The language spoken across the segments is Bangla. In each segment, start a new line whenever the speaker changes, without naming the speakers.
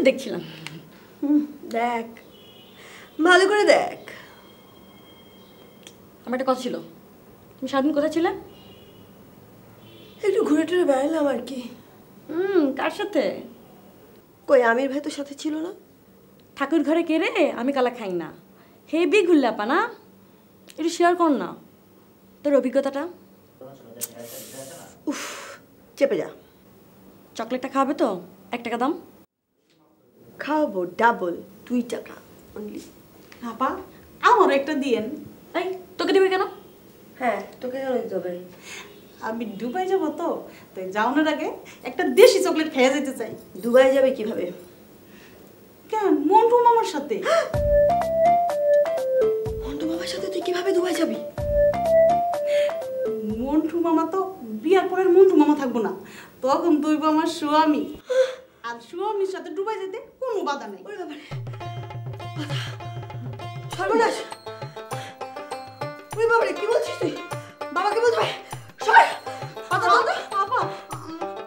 দেখছিলাম।
দেখ, ভালো করে দেখ।
আমার একটা কথা ছিল, তুমি সারাদিন কোথায় ছিলে?
একটু ঘুরে টুরে বেড়ালাম আর কি।
কার সাথে?
কই আমির ভাই তোর সাথে ছিল না?
ঠাকুর ঘরে কে রে, আমি কালা খাই না। হেবি ঘুরলাপা না, একটু শেয়ার কর না তোর অভিজ্ঞতাটা।
উফ, চেপে যা।
চকলেটটা খাওয়াবে তো? 1 টাকা দাম।
খাওয়াবো ডাবল, 2 টাকা অনলি।
আপা আমারও একটা দিয়েন।
এই তোকে দিবি কেন?
হ্যাঁ, তোকে কেন দিতে হবে?
আমি দুবাই যাবো তো, তাই যাওয়ার আগে একটা দেশি চকলেট খেয়ে যেতে চাই।
দুবাই যাবে কিভাবে?
কেন, মন্টু মামার সাথে।
মন্টু বাবার সাথে তুই কিভাবে দুবাই যাবি?
মন্টু মামা তো বিয়ার পরের মন্টু মামা থাকবো না, তখন তুই আমার স্বামী। আর স্বামীর সাথে দুবাই যেতে কোনো বাধা নেই।
ওরে বাবা, সর্বনাশ! ওরে বাবা রে, কি বলছিস তুই? বাবাকে বলতে হবে। সর! কথা বল তো।
আপা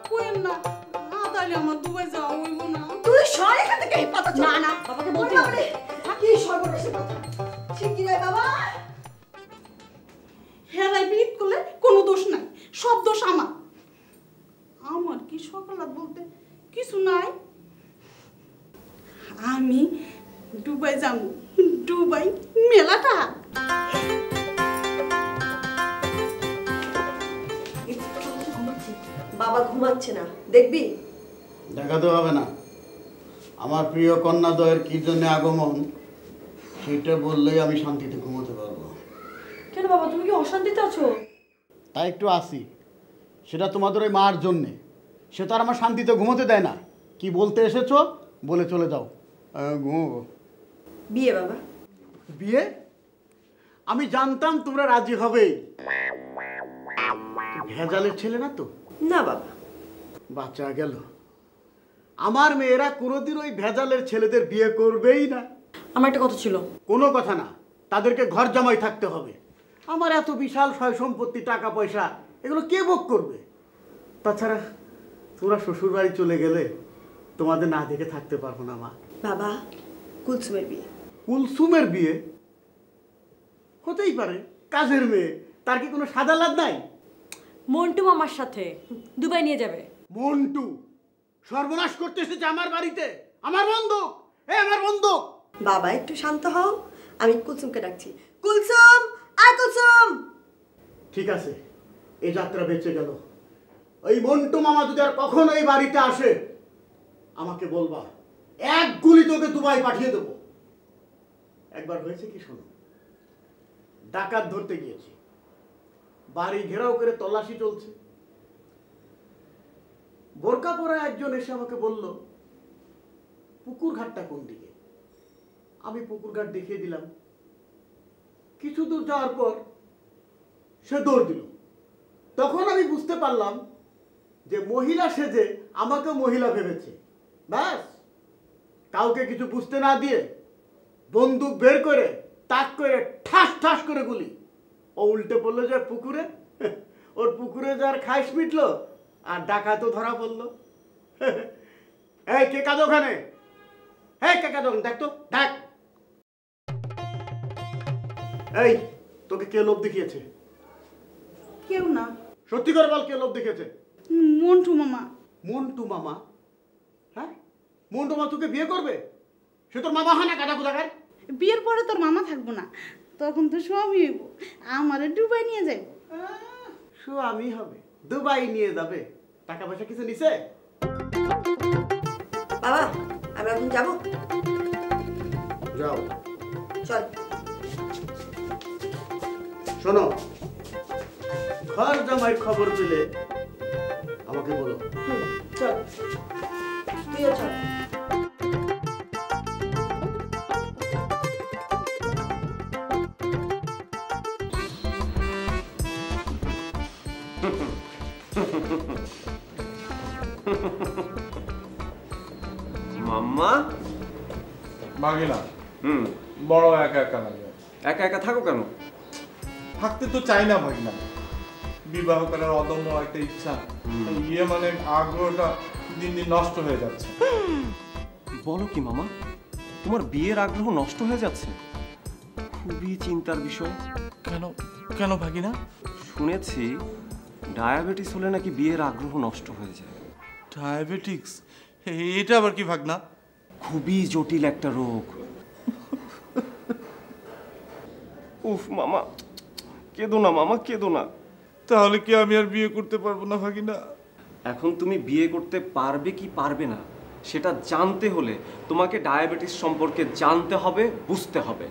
কোয়েন না, না তাইলে আমার দুবাই যাওয়া হইব না।
তুই সর এখান থেকে। পাতা চল।
না না, বাবাকে বলতে
ওরে বাবা রে, কি সর্বনাশের কথা! শিগগির আয় বাবা।
হেরাই বিট করলে কোনো দোষ নাই, সব দোষ আমার। আমার কি সকালাত বলতে কিছু নাই। আমি দুবাই যাবো, দুবাই মেলাটা।
বাবা ঘুমাচ্ছে না, দেখবি?
দেখাতে হবে না। আমার প্রিয় কন্যাদ্বয়ের কি জন্য আগমন সেটা বললেই আমি শান্তিতে ঘুমোতে পারবো।
কেন বাবা, তুমি কি অশান্তিতে আছো?
তাই একটু আসি, সেটা তোমাদের ওই মার জন্যে। সে তো আর আমার শান্তিতে ঘুমোতে দেয় না। কি বলতে এসেছো বলে চলে যাও, ঘুমোবো।
বিয়ে বাবা।
বিয়ে? আমি জানতাম তোমরা রাজি হবেই। ভেজালের ছেলে না তো?
না বাবা।
বাচ্চা গেল। আমার মেয়েরা কোনোদিন ওই ভেজালের ছেলেদের বিয়ে করবেই না।
আমার একটা কথা ছিল।
কোনো কথা না, তাদেরকে ঘর জামাই থাকতে হবে। আমার এত বিশাল সয় সম্পত্তি, টাকা পয়সা, এগুলো কে ভোগ করবে? তাছাড়া তোমরা শ্বশুর বাড়ি চলে গেলে তোমাদের না দেখে থাকতে পারবো না মা।
বাবা, কুলসুমের বিয়ে।
কুলসুমের বিয়ে হতেই পারে, কাজের মেয়ে, তার কি কোনো সাদা লাভ নাই?
মন্টু মামার সাথে দুবাই নিয়ে যাবে।
মন্টু সর্বনাশ করতে এসেছে আমার বাড়িতে। আমার বন্দুক, আমার বন্দুক।
বাবা একটু শান্ত হও, আমি কুলসুমকে ডাকছি। কুলসুম, আয় কুলসুম।
ঠিক আছে, এই যাত্রা বেঁচে গেল। ওই মন্টু মামা যদি আর কখনো এই বাড়িতে আসে আমাকে বলবা, 1 গুলি তোকে দুবাই পাঠিয়ে দেবো। একবার হয়েছে কি শোনো, ডাকাত ধরতে গিয়েছি, বাড়ি ঘেরাও করে তল্লাশি চলছে। বোরকা পরা একজন এসে আমাকে বলল, পুকুর ঘাটটা কোন দিকে? আমি পুকুর ঘাট দেখিয়ে দিলাম। কিছু দূর যাওয়ার পর সে দৌড় দিল। তখন আমি বুঝতে পারলাম যে মহিলা সেজে আমাকে মহিলা ভেবেছে। ব্যাস, কাউকে কিছু বুঝতে না দিয়ে বন্দুক বের করে তাক করে ঠাস ঠাস করে গুলি। ও উল্টে পড়লো যে পুকুরে। ওর পুকুরে যার খাইশ মিটলো আর ডাকাতও ধরা পড়লো। এই কে কাজ ওখানে? হ্যাঁ, কে কাজ ওখানে? দেখ তো, দেখ। এই তোকে কে লোভ দেখিয়েছে?
কেউ না।
সত্যি করে বল, কে লোভ দেখিয়েছে?
মন্টু মামা।
মন্টু মামা? হ্যাঁ, মন্টু মামা তোকে বিয়ে করবে? সে তোর মামা হয় না, কাটা কোথাকার?
বিয়ের পরে তোর মামা থাকবো না, তখন তো স্বামী হইব, আমারে দুবাই নিয়ে যাইব।
স্বামী হবে, দুবাই নিয়ে যাবে? টাকা পয়সা কিছু নিছে?
বাবা, আমরা এখন যাবো।
যাও,
চল।
শোনো, ঘর জামাইয়ের খবর পেলে আমাকে বলো।
চল, তুইও চল।
মাম্মা
মাগিনা বড় একা একা লাগে।
একা একা থাকো কেন?
থাকতে তো চাই না ভাগিনা, বিবাহ করার অদম্য একটা ইচ্ছা, মানে আগ্রহটা দিন দিন নষ্ট হয়ে যাচ্ছে।
বলো কি মামা, তোমার বিয়ের আগ্রহ নষ্ট হয়ে যাচ্ছে? খুবই চিন্তার বিষয়।
কেন কেন ভাগিনা?
শুনেছি ডায়াবেটিস হলে নাকি বিয়ের আগ্রহ নষ্ট হয়ে যায়।
ডায়াবেটিক্স? এটা আবার কি ভাগনা?
খুবই জটিল একটা রোগ। উফ মামা, কেঁদো না মামা, কেঁদো না।
তাহলে কি আমি আর বিয়ে করতে পারবো না ভাগিনা?
এখন তুমি বিয়ে করতে পারবে কি পারবে না সেটা জানতে হলে তোমাকে ডায়াবেটিস সম্পর্কে জানতে হবে, বুঝতে হবে।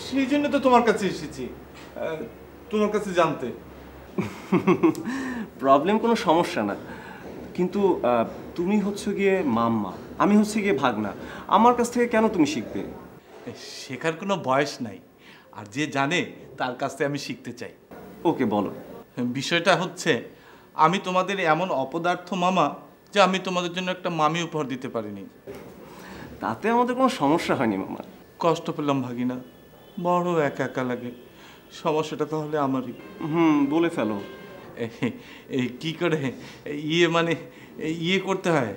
সেই জন্য তো তোমার কাছে এসেছি, তোমার কাছে জানতে।
প্রবলেম কোনো সমস্যা না, কিন্তু তুমি হচ্ছে গিয়ে মাম্মা, আমি হচ্ছে গিয়ে ভাগনা। আমার কাছ থেকে কেন তুমি শিখবে?
শেখার কোনো বয়স নাই, আর যে জানে তার কাছ থেকে আমি শিখতে চাই।
ওকে বলো।
বিষয়টা হচ্ছে, আমি তোমাদের এমন অপদার্থ মামা যে আমি তোমাদের জন্য একটা মামি উপহার দিতে পারিনি।
তাতে আমাদের কোনো সমস্যা হয়নি মামা।
কষ্ট পেলাম ভাগিনা, বড় একা একা লাগে। সমস্যাটা তাহলে আমারই।
বলে ফেলো।
এই কি করে ইয়ে মানে ইয়ে করতে হয়,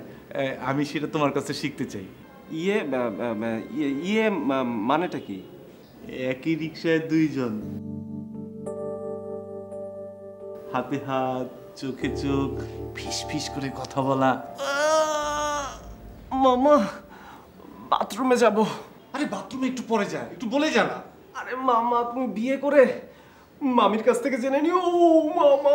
আমি সেটা তোমার কাছে শিখতে চাই।
ইয়ে ইয়ে ইয়ে মানেটা কি?
একই রিক্সায় দুইজন, হাতে হাত, চোখে চোখ, ফিস ফিস করে কথা বলা।
মামা, বাথরুমে যাব।
আরে বাথরুমে একটু পরে যা, একটু বলে যা না।
আরে মামা, তুমি বিয়ে করে মামির কাছ থেকে জেনে নিও। মামা,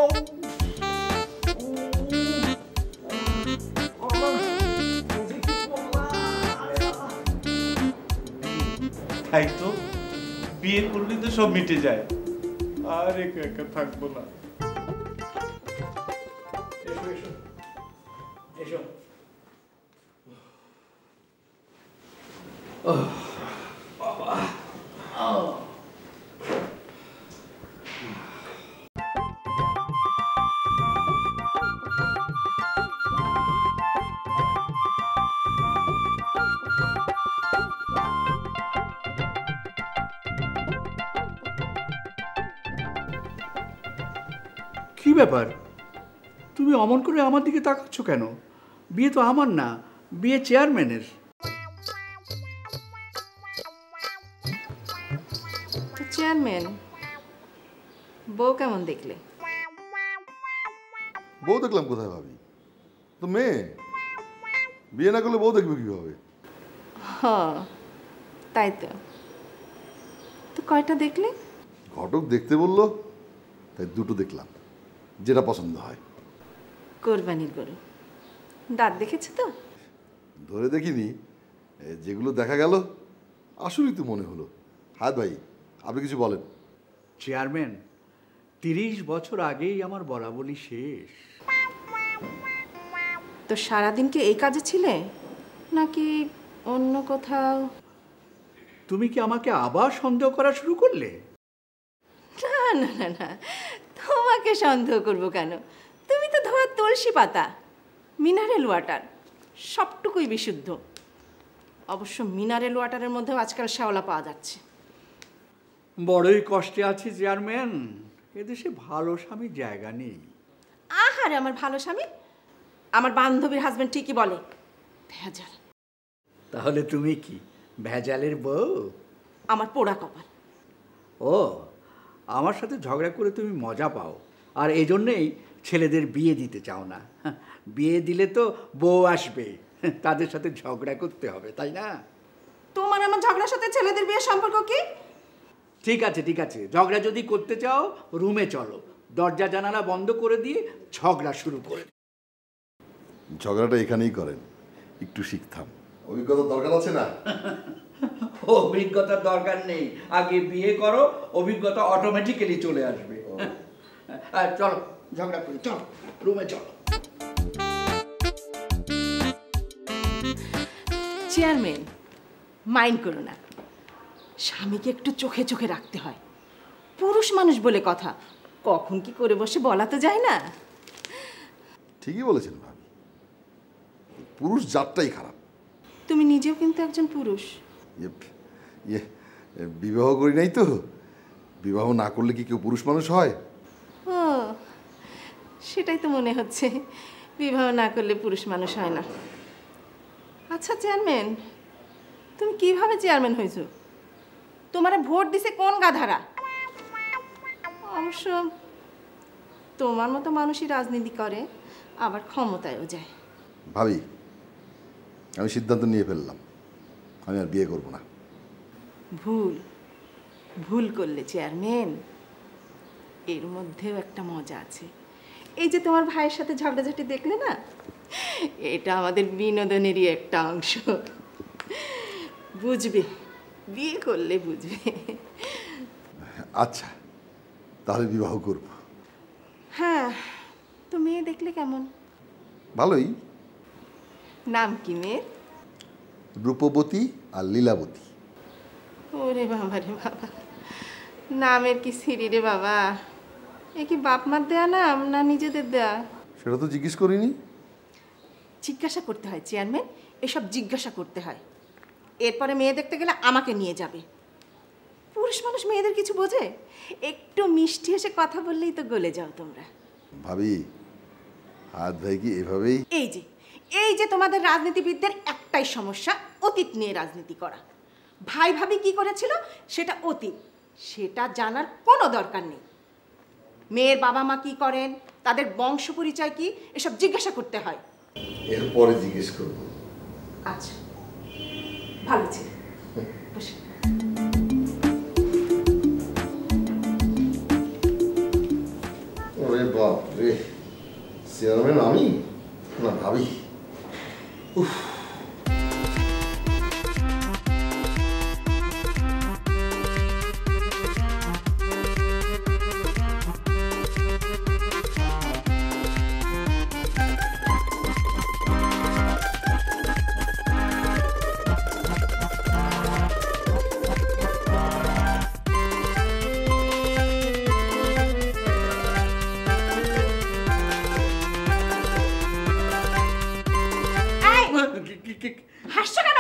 তাই তো, বিয়ে করলে তো সব মিটে যায়, আর একা একা থাকবো না।
কি ব্যাপার, তুমি অমন করে আমার দিকে তাকাচ্ছ কেন? বিয়ে তো আমার না, বিয়ে চেয়ারম্যানের।
চেয়ারম্যান, বউ কেমন দেখলে?
বউ দেখলাম কোথায় ভাবি? তো মেয়ে, বিয়ে না করলে বউ দেখবে কিভাবে?
হ, তাই তো। তো কয়টা দেখলে?
ঘটক দেখতে বললো, তাই দুটো দেখলাম, যেটা পছন্দ হয়।
কোরবানির গরু দাঁত দেখেছে তো?
ধরে দেখিনি, যেগুলো দেখা গেল আসলেই তো মনে হলো। হাত ভাই, আপনি কিছু বলেন।
চেয়ারম্যান, 30 বছর আগেই আমার বরাবরই শেষ।
তো সারাদিন কি এই কাজে ছিলে নাকি অন্য কোথাও?
তুমি কি আমাকে আবার সন্দেহ করা শুরু করলে?
না না না না, তোমাকে সন্দেহ করবো কেন? তুমি তো ধোয়া তুলসী পাতা, মিনারেল ওয়াটার, সবটুকুই বিশুদ্ধ। অবশ্য মিনারেল ওয়াটারের মধ্যেও আজকাল শ্যাওলা পাওয়া যাচ্ছে।
বড়ই কষ্টে আছি চেয়ারম্যান, এদেশে ভালো স্বামীর জায়গা নেই।
আহারে আমার ভালো স্বামী, আমার বান্ধবীর হাজবেন্ড ঠিকই বলে ভেজাল।
তাহলে তুমি কি ভেজালের বউ?
আমার পোড়া কপাল।
ও, আমার সাথে ঝগড়া করে তুমি মজা পাও, আর এই জন্যেই ছেলেদের বিয়ে দিতে চাও না। বিয়ে দিলে তো বউ আসবে, তাদের সাথে ঝগড়া করতে হবে, তাই না?
তোমার আমার ঝগড়ার সাথে ছেলেদের বিয়ের সম্পর্ক কি?
ঠিক আছে ঠিক আছে, ঝগড়া যদি করতে চাও রুমে চলো, দরজা জানালা বন্ধ করে দিয়ে ঝগড়া শুরু করে।
ঝগড়াটা এখানেই করেন, একটু শিখতাম। অভিজ্ঞতা দরকার আছে না?
অভিজ্ঞতার দরকার নেই, আগে বিয়ে করো, অভিজ্ঞতা অটোমেটিক্যালি চলে আসবে। চলো ঝগড়া করি, চলো রুমে চলো।
চেয়ারম্যান, মাইন্ড করো না, স্বামীকে একটু চোখে চোখে রাখতে হয়। পুরুষ মানুষ বলে কথা, কখন কি করে বসে বলা তো যায় না।
ঠিকই বলেছেন ভাবি, পুরুষ জাতটাই খারাপ।
তুমি নিজেও কিন্তু একজন পুরুষ।
বিবাহ করি নাই তো, বিবাহ না করলে কি কেউ পুরুষ মানুষ হয়?
ও, সেটাই তো মনে হচ্ছে, বিবাহ না করলে পুরুষ মানুষ হয় না। আচ্ছা চেয়ারম্যান, তুমি কিভাবে চেয়ারম্যান হয়েছো? তোমারে ভোট দিছে কোন গাধারা? অবশ্য তোমার মতো মানুষই রাজনীতি করে, আবার ক্ষমতায়ও যায়।
ভাবি, আমি সিদ্ধান্ত নিয়ে ফেললাম, আমি আর বিয়ে করব না।
ভুল ভুল করলে চেয়ারম্যান। এর মধ্যেও একটা মজা আছে। এই যে তোমার ভাইয়ের সাথে ঝগড়াঝাটি দেখলে না, এটা আমাদের বিনোদনেরই একটা অংশ। বুঝবে, বিয়ে করলে বুঝবে।
আচ্ছা, তাহলে বিবাহ করব।
হ্যাঁ, তো মেয়ে দেখলে কেমন?
ভালোই।
নাম কি মেয়ে?
রূপবতী আর লীলাবতী।
ওরে বাবা রে বাবা, নামের কি সিঁড়ি রে বাবা! এ কি বাপ মার দেয়া নাম না নিজেদের দেয়া?
সেটা তো জিজ্ঞেস করিনি।
জিজ্ঞাসা করতে হয় চেয়ারম্যান, এসব জিজ্ঞাসা করতে হয়। এরপরে মেয়ে দেখতে গেলে আমাকে নিয়ে যাবে। পুরুষ মানুষ মেয়েদের কিছু বোঝে? একটু মিষ্টি এসে কথা বললেই তো গলে যাও তোমরা।
ভাবি, হাত ভাই কি এভাবেই?
এই যে তোমাদের রাজনীতিবিদদের একটাই সমস্যা, অতীত নিয়ে রাজনীতি করা। ভাই ভাবি কি করেছিল সেটা অতীত, সেটা জানার কোনো দরকার নেই। মেয়ের বাবা মা কি করেন, তাদের বংশ পরিচয় কি, এসব জিজ্ঞাসা করতে হয়।
এরপরে জিজ্ঞেস করব।
আচ্ছা, ভালো ছিল। বসে।
ওরে বাপ রে, চেয়ারম্যান আমি না ভাবি? উফ।
হাসছো কেন?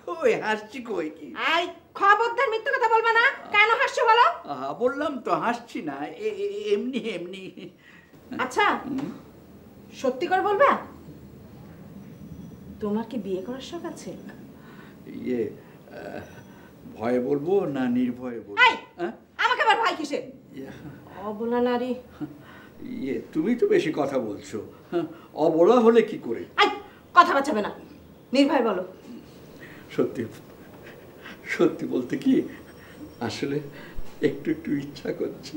কই হাসছি কই? কি
এই খবরদার মিথ্যে কথা বলবা না। কেন হাসছো বলো?
বললাম তো হাসছি না, এমনি এমনি।
আচ্ছা, সত্যি করে বলবা, তোমার কি বিয়ে করার শখ আছে?
ইয়ে, ভয়ে বলবো না নির্ভয়ে বলবো?
আমাকে আবার ভয় কিসে? অবলা নারী।
ইয়ে, তুমি তো বেশি কথা বলছো। অবলা হলে কি করে?
কথা বাঁচাবে না, নির্ভয় বলো।
সত্যি সত্যি বলতে কি, আসলে একটু একটু ইচ্ছা করছে,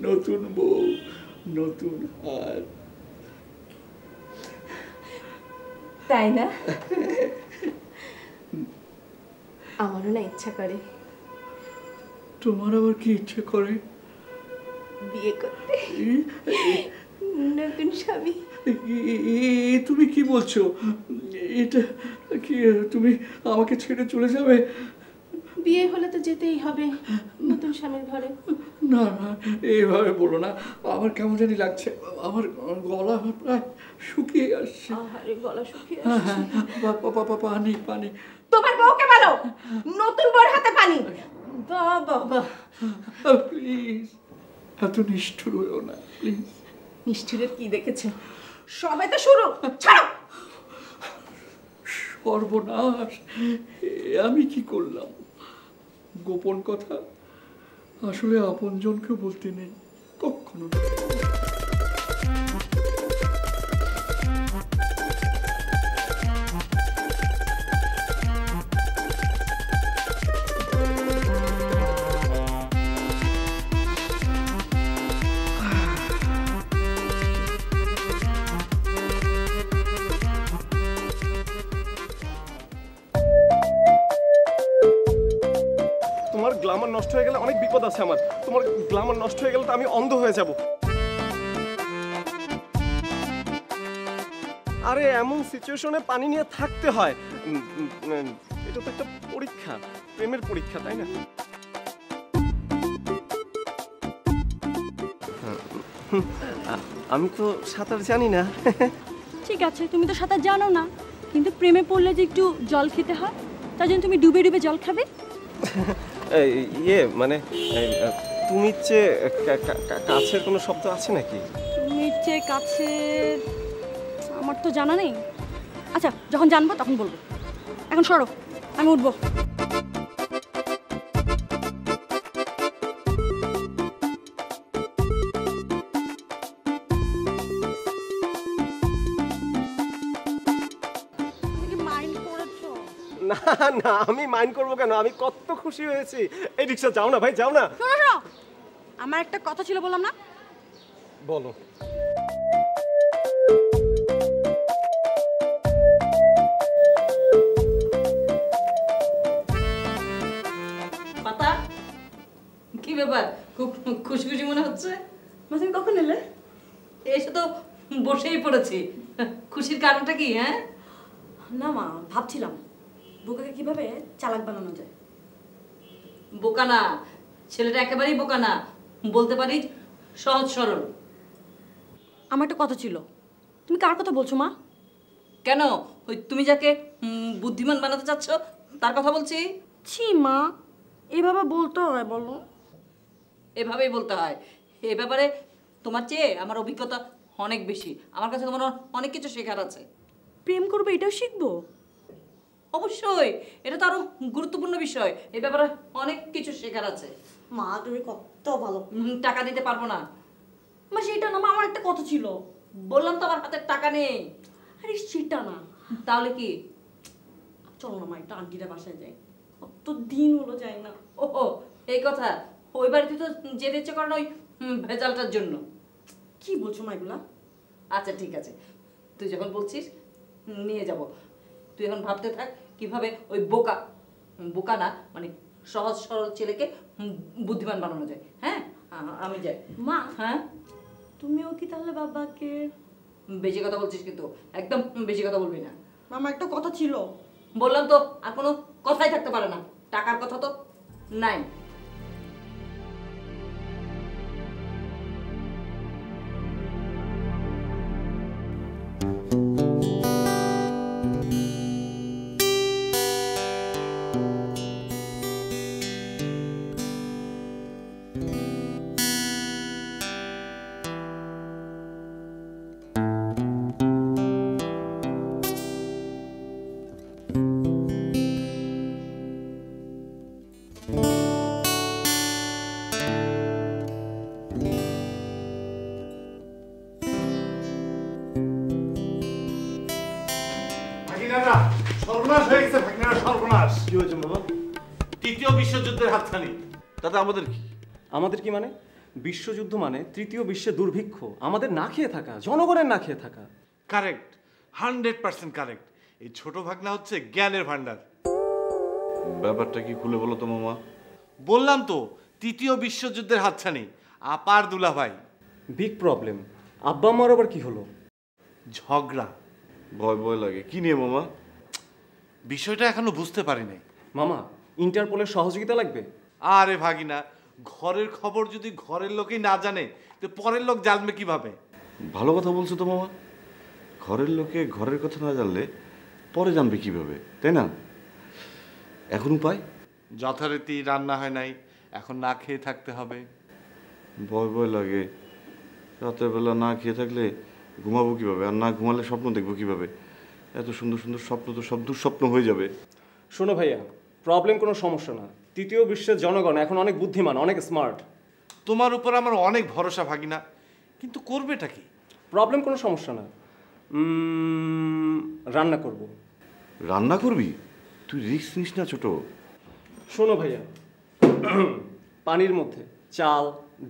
নতুন বউ, নতুন হার।
তাই না? আমারও না ইচ্ছা করে।
তোমার আবার কি ইচ্ছে করে?
বিয়ে করতে, নতুন স্বামী।
তুমি কি বলছো? এটা কি, তুমি আমাকে ছেড়ে চলে যাবে?
বিয়ে হলে তো যেতেই হবে নতুন স্বামীর ঘরে।
না না, এইভাবে বলো না, আমার কেমন জানি লাগছে। আমার গলা প্রায় শুকিয়ে আসছে।
আরে গলা শুকিয়ে আসছে।
পানি পানি।
তোমার বউকে বলো নতুন বউর হাতে পানি। বাবা
প্লিজ, এত নিষ্ঠুর হয়েও না প্লিজ।
নিষ্ঠুরের কি দেখেছো? সবে তো শুরু, ছাড়ো।
সর্বনাশ, আমি কি করলাম? গোপন কথা আসলে আপনজনকে বলতে নেই কখনো।
তোমার গ্ল্যামার নষ্ট হয়ে গেলে অনেক বিপদ আছে আমার। তোমার গ্ল্যামার নষ্ট হয়ে গেলে তো আমি অন্ধ হয়ে যাব। আরে এমন সিচুয়েশনে পানি নিয়ে থাকতে হয়, এটা তো একটা পরীক্ষা, প্রেমের পরীক্ষা, তাই না? আমি তো সাঁতার জানি না।
ঠিক আছে, তুমি তো সাঁতার জানো না, কিন্তু প্রেমে পড়লে যে একটু জল খেতে হয়, তার জন্য তুমি ডুবে ডুবে জল খাবে।
ইয়ে মানে, তুমি চেয়ে কাছের কোনো শব্দ আছে নাকি?
তুমি চেয়ে কাছে আমার তো জানা নেই। আচ্ছা যখন জানবো তখন বলবো, এখন সরো, আমি উঠবো।
না না, আমি মাইন্ড করবো কেন? আমি কত খুশি হয়েছি। এই রিক্সা যাও না ভাই, যাও না।
শোনো শোনো, আমার একটা কথা ছিল, বললাম না?
বলো।
পাতা, কি ব্যাপার? খুব খুশি খুশি মনে হচ্ছে।
মা তুমি কখন এলে?
এসে তো বসেই পড়েছি। খুশির কারণটা কি? হ্যাঁ
না মা, ভাবছিলাম বোকাকে কিভাবে চালাক বানানো যায়।
বোকা না, ছেলেটা একেবারেই বোকা না, বলতে পারি সহজ সরল।
আমার একটা কথা ছিল। তুমি কার কথা বলছো মা?
কেন, ওই তুমি যাকে বুদ্ধিমান বানাতে চাচ্ছ তার কথা বলছি।
ছি মা, এভাবে বলতে হয় বলো?
এভাবেই বলতে হয়। এ ব্যাপারে তোমার চেয়ে আমার অভিজ্ঞতা অনেক বেশি। আমার কাছে তোমার অনেক কিছু শেখার আছে।
প্রেম করবে এটাও শিখবো?
অবশ্যই, এটা তো আরো গুরুত্বপূর্ণ বিষয়। এই ব্যাপারে অনেক কিছু শেখার আছে।
মা তুমি কত ভালো।
টাকা দিতে পারবো না।
মা সেটা না মা, আমার একটা কথা ছিল।
বললাম তো আমার হাতে টাকা নেই।
আরে সেটা না।
তাহলে কি?
চলো না মা, একটা আন্টিরা বাসায় যাই, কত দিন হলো যাই না।
ও এই কথা। ওই বাড়িতে তো যেতে ইচ্ছে করে না ওই ভেজালটার জন্য।
কি বলছো মা এগুলা?
আচ্ছা ঠিক আছে, তুই যখন বলছিস নিয়ে যাব। তুই এখন ভাবতে থাক কিভাবে ওই বোকা, বোকা না মানে সহজ সরল ছেলেকে বুদ্ধিমান বানানো যায়। হ্যাঁ আমি যাই।
মা
হ্যাঁ,
তুমিও কি তাহলে বাবাকে?
বেশি কথা বলছিস কিন্তু, একদম বেশি কথা বলবি না।
মামা একটা কথা ছিল।
বললাম তো আর কোনো কথাই থাকতে পারে না। টাকার কথা তো নাই।
ভাগিনারা সর্বনাশ হয়ে গেছে। ভাগিনারা সর্বনাশ।
কি হয়েছে বাবা?
তৃতীয় বিশ্বযুদ্ধের হাতছানি। তাতে আমাদের কি?
আমাদের কি মানে? বিশ্বযুদ্ধ মানে তৃতীয় বিশ্বে দুর্ভিক্ষ, আমাদের না খেয়ে থাকা, জনগণের না খেয়ে থাকা।
Correct, 100% correct. এই ছোট ভাগনা হচ্ছে জ্ঞানের ভান্ডার।
ব্যাপারটা কি খুলে বলো তো মামা।
বললাম তো তৃতীয় বিশ্বযুদ্ধের হাতছানি আপার দুলা ভাই।
Big problem. আব্বা আম্মার আবার কি হলো?
ঝগড়া।
ভয় ভয় লাগে। কি নিয়ে মামা?
বিষয়টা এখনো বুঝতে পারি নাই।
মামা, ইন্টারপোলের সহযোগিতা লাগবে।
আরে ভাগিনা, ঘরের খবর যদি ঘরের লোকেই না জানে তো পরের লোক জানবে কিভাবে?
ভালো কথা বলছো তো মামা। ঘরের লোকে ঘরের কথা না জানলে পরে জানবে কিভাবে, তাই না? এখন উপায়?
যথারীতি রান্না হয় নাই, এখন না খেয়ে থাকতে হবে।
ভয় ভয় লাগে। রাতের বেলা না খেয়ে থাকলে ঘুমাবো কিভাবে? আর না ঘুমালে স্বপ্ন দেখবো কিভাবে? এত সুন্দর সুন্দর স্বপ্ন তো সব দুঃস্বপ্ন হয়ে যাবে।
শোনো ভাইয়া, প্রবলেম কোনো সমস্যা না। তৃতীয় বিশ্বের জনগণ এখন অনেক বুদ্ধিমান, অনেক স্মার্ট।
তোমার উপর আমার অনেক ভরসা ভাগিনা, কিন্তু করবেটা কি?
প্রবলেম কোনো সমস্যা না। রান্না করব।
রান্না করবি? তুই রিস্ক নিস না ছোট।
শোনো ভাইয়া, পানির মধ্যে চাল,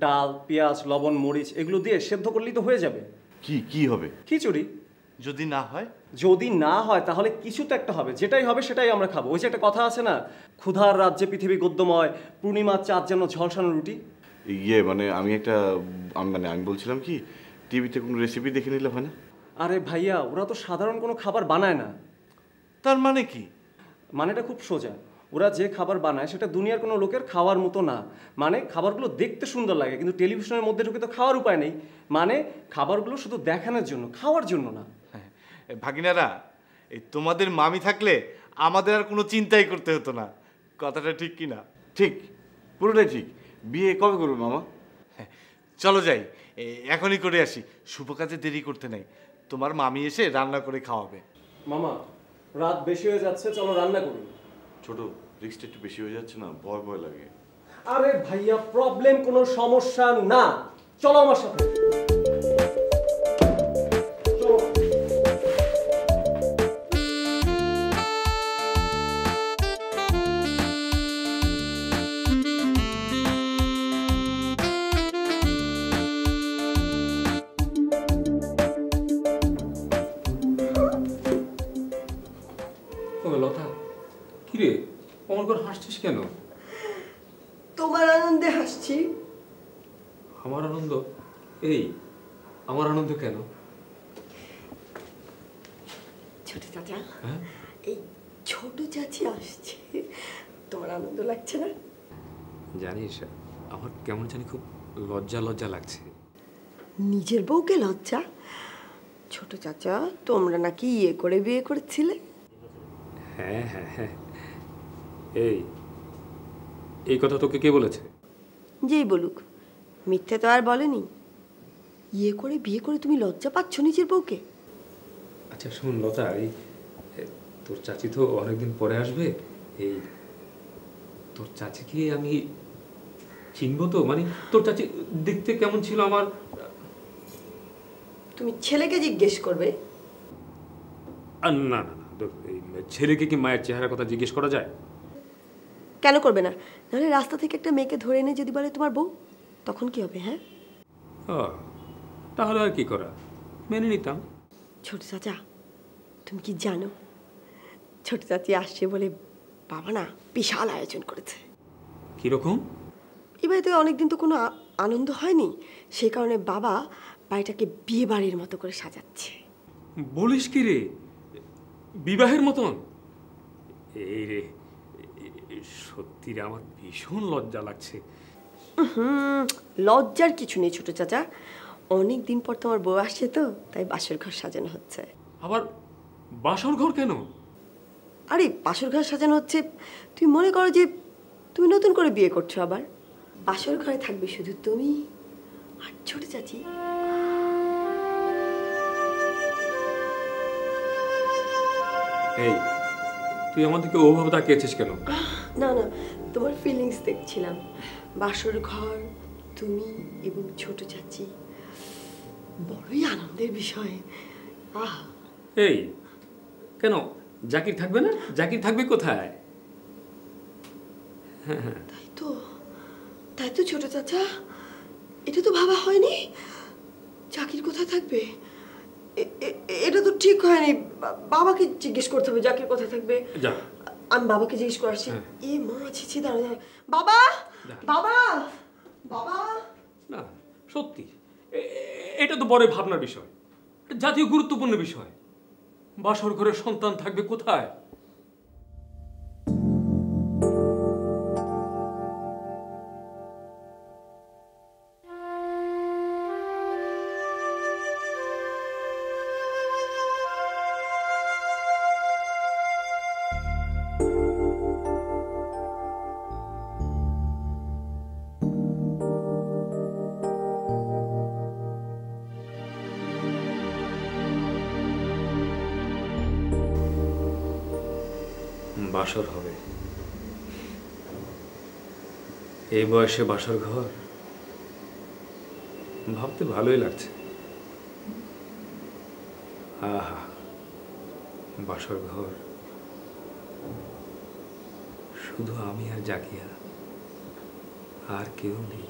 ডাল, পেঁয়াজ, লবণ, মরিচ এগুলো দিয়ে সেদ্ধ করলেই তো হয়ে যাবে।
কি কি হবে?
খিচুড়ি।
যদি না হয়?
যদি না হয় তাহলে কিছু তো একটা হবে, যেটাই হবে সেটাই আমরা খাবো। ওই যে একটা কথা আছে না, ক্ষুধার রাজ্যে পৃথিবী গদ্যময়, পূর্ণিমার চাঁদ যেন ঝলসানো রুটি।
মানে আমি বলছিলাম কি, টিভিতে কোনো রেসিপি দেখে নিলে হয় না?
আরে ভাইয়া, ওরা তো সাধারণ কোনো খাবার বানায় না।
তার মানে কি?
মানেটা খুব সোজা। ওরা যে খাবার বানায় সেটা দুনিয়ার কোনো লোকের খাওয়ার মতো না। মানে খাবারগুলো দেখতে সুন্দর লাগে, কিন্তু টেলিভিশনের মধ্যে ঢুকে তো খাওয়ার উপায় নেই। মানে খাবারগুলো শুধু দেখানোর জন্য, খাওয়ার জন্য না।
ভাগিনারা, এই তোমাদের মামি থাকলে আমাদের আর কোনো চিন্তাই করতে হতো না। কথাটা ঠিক কি না?
ঠিক, পুরোটাই ঠিক। বিয়ে কবে করবে মামা?
চলো যাই, এখনই করে আসি। শুভ কাজে দেরি করতে নেই। তোমার মামি এসে রান্না করে খাওয়াবে।
মামা রাত বেশি হয়ে যাচ্ছে, চলো রান্না করি।
ছোট, রিস্কটা একটু বেশি হয়ে যাচ্ছে না? ভয় ভয় লাগে।
আরে ভাইয়া, প্রবলেম কোনো সমস্যা না, চলো আমার সাথে।
লতা, কিরে অমন করে হাসছিস কেন?
তোমার আনন্দে হাসছি।
আমার আনন্দ? এই আমার আনন্দ কেন?
ছোট চাচা,
হ্যাঁ?
এই ছোট চাচি আসছে, তোমার আনন্দ লাগছে না?
জানিস, আমার কেমন জানি খুব লজ্জা লজ্জা লাগছে।
নিজের বউকে লজ্জা? ছোট চাচা, তোমরা নাকি ইয়ে করে বিয়ে করেছিলে?
হ্যাঁ হ্যাঁ হ্যাঁ। এই কথা তোকে কে বলেছে?
যেই বলুক, মিথ্যে তো আর বলেনি। ইয়ে করে বিয়ে করে তুমি লজ্জা পাচ্ছ নিজের বউকে?
আচ্ছা শুন লতা, এই তোর চাচি তো অনেকদিন পরে আসবে, এই তোর চাচিকে আমি চিনবো তো? মানে তোর চাচি দেখতে কেমন ছিল আমার?
তুমি ছেলেকে জিজ্ঞেস করবে।
না না না, এই ছেলেকে কি মায়ের চেহারার কথা জিজ্ঞেস করা যায়?
কেন করবে না? নাহলে রাস্তা থেকে একটা মেয়েকে ধরে এনে যদি বলে তোমার বউ, তখন কি হবে? হ্যাঁ,
তাহলে আর কি করা, মেনে নিতাম।
ছোট চাচা, তুমি কি জানো ছোট চাচি আসছে বলে বাবা না বিশাল আয়োজন করেছে।
কিরকম?
এই বাড়িতে অনেকদিন তো কোনো আনন্দ হয়নি, সেই কারণে বাবা বাড়িটাকে বিয়ে বাড়ির মতো করে সাজাচ্ছে।
বলিস কি রে, বিবাহের মতন? এই রে, সত্যি রে, আমার ভীষণ লজ্জা লাগছে।
লজ্জার কিছু নেই ছোট চাচা, অনেক দিন পর তোমার বউ আসছে তো, তাই বাসর ঘর সাজানো হচ্ছে।
আবার বাসর ঘর কেন?
আরে বাসর ঘর সাজানো হচ্ছে, তুমি মনে করো যে তুমি নতুন করে বিয়ে করছো, আবার বাসর ঘরে থাকবে শুধু তুমি আর ছোট চাচি।
এই তুই আমার দিকে ওভাবে তাকিয়েছিস কেন?
না না, তোমার ফিলিংস দেখছিলাম। বাসর ঘর, তুমি এবং ছোট চাচি, বড়ই আনন্দের বিষয়। আহ,
এই কেন জাকির থাকবে না? জাকির থাকবে কোথায়?
তাই তো ছোট চাচা, এটা তো ভাবা হয়নি। জাকির কোথায় থাকবে? এটা তো ঠিক হয়নি। বাবাকে জিজ্ঞেস করতে হবে জাকির কোথায় থাকবে। আমি বাবাকে জিজ্ঞেস করে আসছি। এ মা, ছিছি, দাঁড়া দাঁড়া। বাবা, বাবা, বাবা।
না সত্যি, এটা তো বড় ভাবনার বিষয়, জাতীয় গুরুত্বপূর্ণ বিষয়। বাসর ঘরে সন্তান থাকবে কোথায়? বাসর হবে, এই বয়সে বাসর ঘর, ভাবতে ভালোই লাগছে। আহা, বাসর ঘর, শুধু আমি আর জাকিয়া, আর কেউ নেই।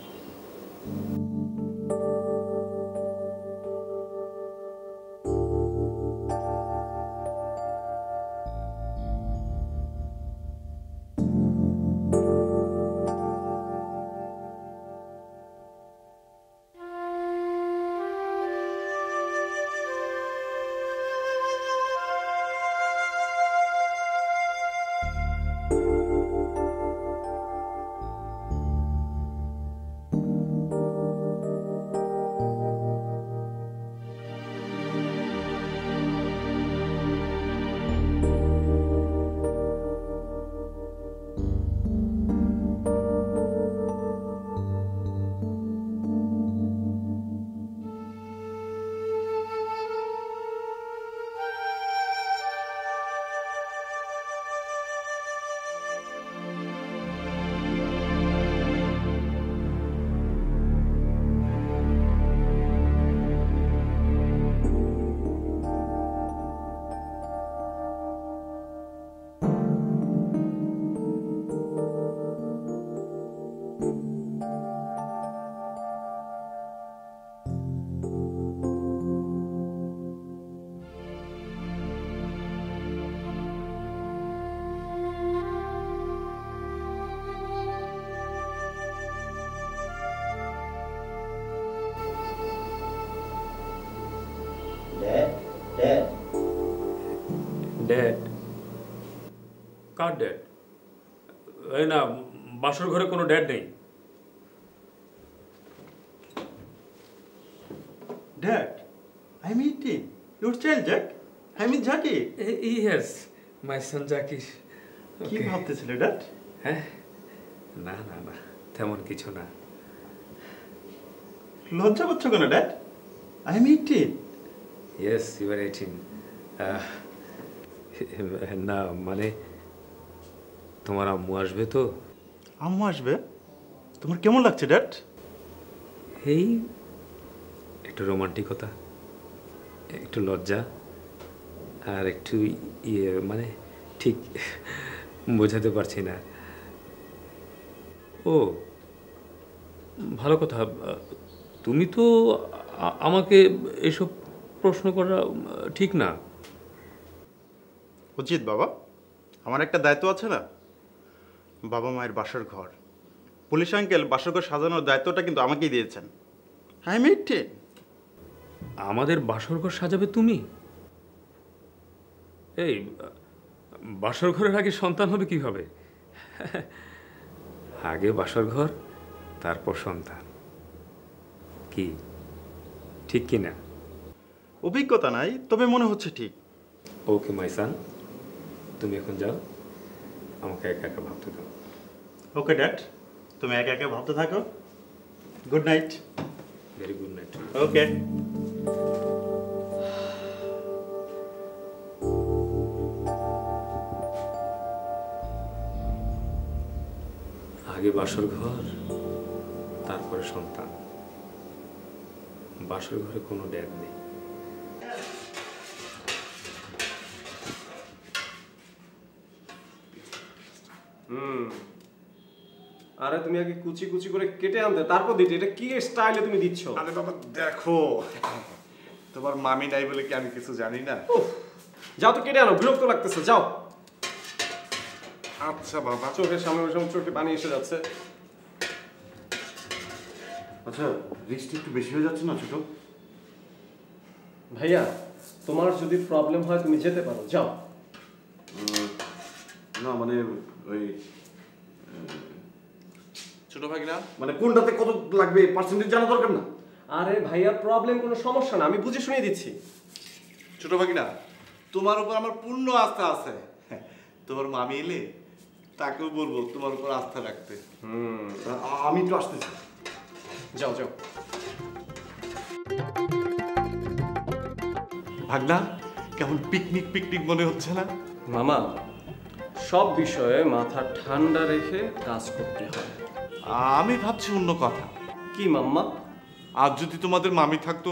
ড্যাড? কার ড্যাড? এই না, বাসর ঘরে কোনো ড্যাড নেই।
Dad, I'm eating. Your child, Jack? I mean, Jackie.
Yes, my son Jakish.
কি ভাবতেছিলে, Dad?
হ্যাঁ, না না না, তেমন কিছু না।
লজ্জা পাচ্ছ কেন, Dad? I'm eating.
Yes, you are 18. না মানে তোমার আম্মু আসবে তো?
আম্মু আসবে? তোমার কেমন লাগছে, Dad?
এই একটু রোমান্টিকতা, একটু লজ্জা, আর একটু ইয়ে, মানে ঠিক বোঝাতে পারছি না। ও ভালো কথা। তুমি তো আমাকে এসব প্রশ্ন করা ঠিক না।
উচিত বাবা, আমার একটা দায়িত্ব আছে না, বাবা মায়ের বাসর ঘর। পুলিশ আঙ্কেল বাসর ঘর সাজানোর দায়িত্বটা কিন্তু আমাকেই দিয়েছেন। I am 18।
আমাদের বাসর ঘর সাজাবে তুমি? এই বাসর ঘরের আগে সন্তান হবে কিভাবে? আগে বাসর ঘর, তারপর সন্তান, কি ঠিক কি না?
অভিজ্ঞতা নাই, তবে মনে হচ্ছে ঠিক।
ওকে মাই সান, তুমি এখন যাও, আমাকে একা একা ভাবতে দাও।
ওকে ড্যাড, তুমি একা একা ভাবতে থাকো। Good night.
Very good night.
Okay.
আগে বাসর ঘর, তারপরে সন্তান। বাসর ঘরে কোনো ড্যাড নেই।
আরে তুমি আগে কুচি কুচি করে কেটে আনতে, তারপর দিতে। এটা কি স্টাইলে তুমি দিচ্ছ?
আরে বাবা দেখো, তোমার মামি নাই বলে কি আমি কিছু জানি না?
যাও তো কেটে আনো, বিরক্ত লাগতেছে, যাও।
আচ্ছা বাবা।
চোখের সামনে ওই সময় চোখে পানি এসে যাচ্ছে।
আচ্ছা, রিস্কটা একটু বেশি হয়ে যাচ্ছে না ছোট?
ভাইয়া, তোমার যদি প্রবলেম হয় তুমি যেতে পারো, যাও।
না মানে ওই ছোট ভাগিনা, মানে কোনটাতে কত লাগবে পার্সেন্টেজ জানা দরকার না?
আরে ভাইয়া, প্রবলেম কোনো সমস্যা না, আমি বুঝে শুনিয়ে দিচ্ছি।
ছোট ভাগিনা, তোমার উপর আমার পূর্ণ আস্থা আছে। তোমার মামি এলে তাকেও বলবো তোমার উপর আস্থা রাখতে। আমি একটু আসতেছি।
যাও যাও।
ভাগনা, কেমন পিকনিক পিকনিক মনে হচ্ছে না?
মামা, সব বিষয়ে মাথা ঠান্ডা রেখে কাজ করতে হয়।
আমি ভাবছি অন্য কথা।
কি মাম্মা?
আর যদি তোমাদের মামি থাকতো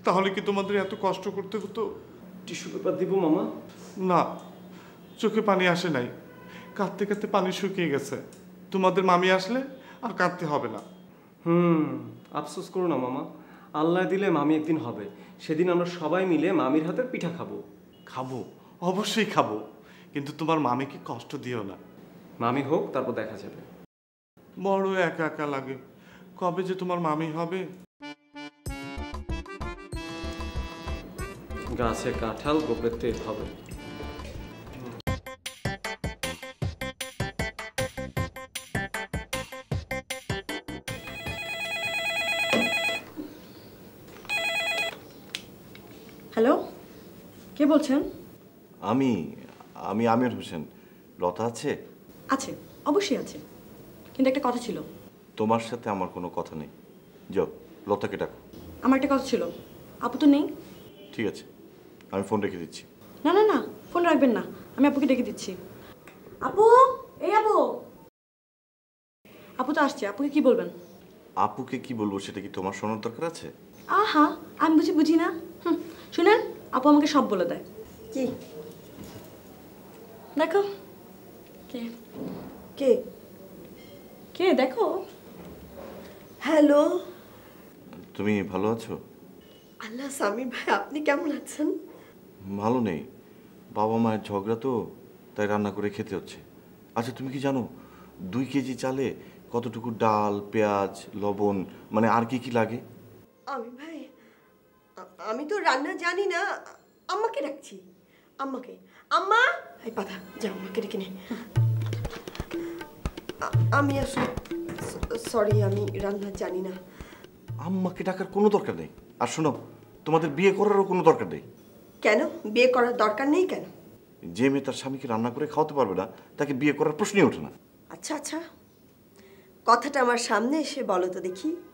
তাহলে কি তোমাদের এত কষ্ট করতে হতো?
টিস্যু পেপার দিব মামা?
না, চোখে পানি আসে নাই, কাঁদতে কাঁদতে পানি শুকিয়ে গেছে। তোমাদের মামি আসলে আর কাঁদতে হবে না।
আফসোস করো না মামা, আল্লাহ দিলে মামি একদিন হবে, সেদিন আমরা সবাই মিলে মামির হাতের পিঠা খাবো।
খাবো, অবশ্যই খাবো, কিন্তু তোমার মামিকে কষ্ট দিও না।
মামি হোক, তারপর দেখা যাবে।
বড় একা একা লাগে, কবে যে তোমার মামি হবে?
গাছে কাঁঠাল, গোপের তেল হবে।
হ্যালো, কে বলছেন?
আমি আমির হোসেন। লতা আছে?
আছে, অবশ্যই আছে, কিন্তু একটা কথা ছিল।
তোমার সাথে আমার কোনো কথা নেই, যাও লতাকে ডাকো।
আমার একটা কথা ছিল। আপু তো নেই।
ঠিক আছে, আমি ফোন রেখে দিচ্ছি।
না না না, ফোন রাখবেন না, আমি আপুকে ডেকে দিচ্ছি। আপু, এই আপু। আপু তো আসছে, আপুকে কি বলবেন?
আপুকে কি বলবো সেটা কি তোমার শোনার দরকার আছে?
আহা, আমি বুঝি না। শুনেন, আপু আমাকে সব বলে দেয়।
কি?
দেখো কে
কে
কে দেখো।
হ্যালো।
তুমি ভালো আছো?
আল্লাহ, সামির ভাই আপনি কেমন আছেন?
ভালো নেই, বাবা মায়ের ঝগড়া তো, তাই রান্না করে খেতে হচ্ছে। আচ্ছা তুমি কি জানো 2 কেজি চালে কতটুকু ডাল, পেঁয়াজ, লবণ, মানে আর কি কি লাগে?
আমি ভাই, আমি তো রান্না জানি না, আম্মাকে ডাকছি। আম্মাকে আম্মা এই পাতা যাও আমাকে ডেকে নে। আমি আসলে সরি, আমি রান্না জানি না।
আম্মাকে ডাকার কোনো দরকার নেই। আর শোনো, তোমাদের বিয়ে করারও কোনো দরকার নেই।
কেন বিয়ে করার দরকার নেই কেন?
যে মেয়ে তার স্বামীকে রান্না করে খাওয়াতে পারবে না তাকে বিয়ে করার প্রশ্নই ওঠে না।
আচ্ছা আচ্ছা, কথাটা আমার সামনে এসে বলো তো দেখি।